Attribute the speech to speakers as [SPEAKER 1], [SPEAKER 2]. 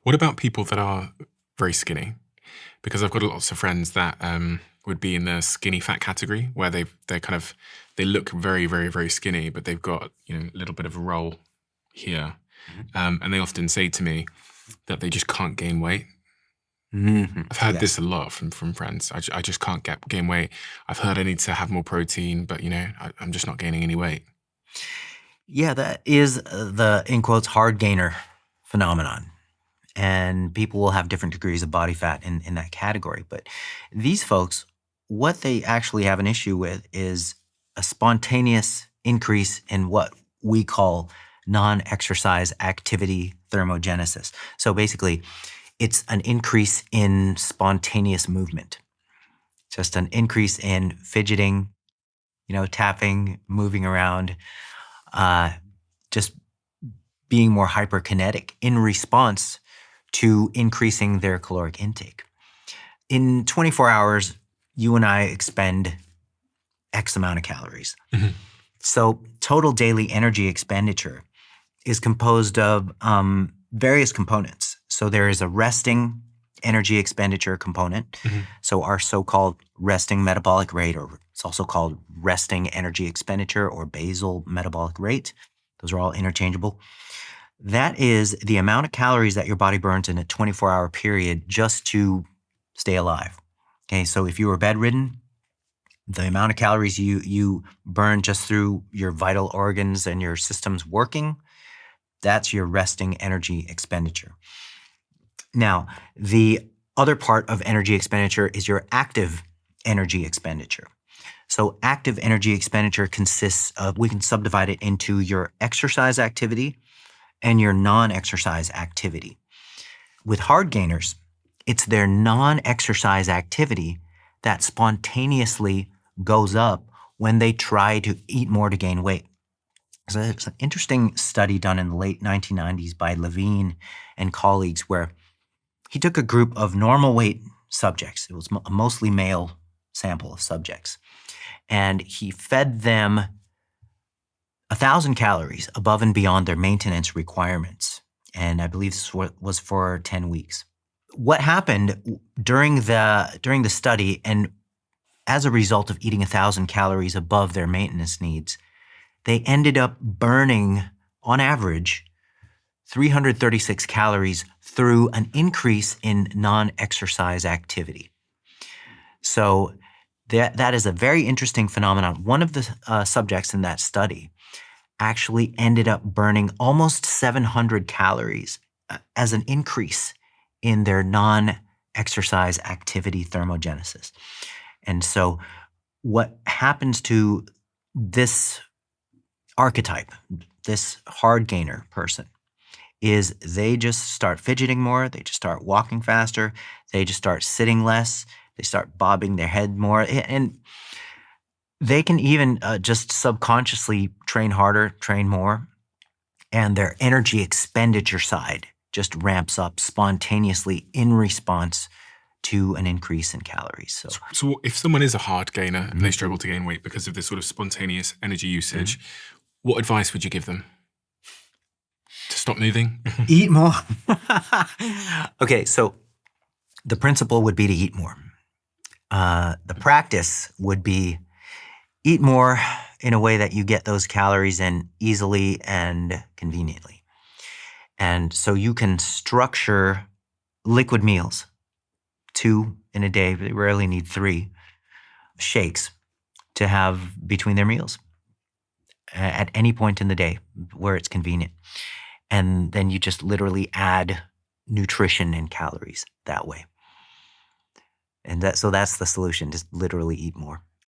[SPEAKER 1] What about people that are very skinny? Because I've got lots of friends that would be in the skinny fat category, where they look very, very, very skinny, but they've got a little bit of a roll here, and they often say to me that they just can't gain weight. I've heard this a lot from friends. I just can't gain weight. I've heard I need to have more protein, but I'm just not gaining any weight.
[SPEAKER 2] Yeah, that is the, in quotes, hard gainer phenomenon. And people will have different degrees of body fat in that category. But these folks, what they actually have an issue with is a spontaneous increase in what we call non-exercise activity thermogenesis. So basically, it's an increase in spontaneous movement. Just an increase in fidgeting, tapping, moving around, just being more hyperkinetic in response to increasing their caloric intake. In 24 hours, you and I expend X amount of calories. So total daily energy expenditure is composed of various components. So there is a resting energy expenditure component. So our so-called resting metabolic rate, or it's also called resting energy expenditure or basal metabolic rate. Those are all interchangeable. That is the amount of calories that your body burns in a 24-hour period just to stay alive. Okay, so if you were bedridden, the amount of calories you burn just through your vital organs and your systems working, that's your resting energy expenditure. Now, the other part of energy expenditure is your active energy expenditure. So active energy expenditure consists of, we can subdivide it into your exercise activity and your non-exercise activity. With hard gainers, it's their non-exercise activity that spontaneously goes up when they try to eat more to gain weight. So it's an interesting study done in the late 1990s by Levine and colleagues, where he took a group of normal weight subjects. It was a mostly male sample of subjects. And he fed them 1,000 calories above and beyond their maintenance requirements. And I believe this was for 10 weeks. What happened during the study, and as a result of eating 1,000 calories above their maintenance needs, they ended up burning, on average, 336 calories through an increase in non-exercise activity. So that is a very interesting phenomenon. One of the subjects in that study actually ended up burning almost 700 calories as an increase in their non-exercise activity thermogenesis. And so what happens to this archetype, this hard gainer person, is they just start fidgeting more, they just start walking faster, they just start sitting less, they start bobbing their head more, and they can even just subconsciously train harder, train more, and their energy expenditure side just ramps up spontaneously in response to an increase in calories.
[SPEAKER 1] So if someone is a hard gainer and they struggle to gain weight because of this sort of spontaneous energy usage, what advice would you give them? To stop moving?
[SPEAKER 2] Eat more. Okay, so the principle would be to eat more. The practice would be eat more in a way that you get those calories in easily and conveniently. And so you can structure liquid meals, 2 in a day. They rarely need 3 shakes to have between their meals at any point in the day where it's convenient. And then you just literally add nutrition and calories that way. And so that's the solution, just literally eat more.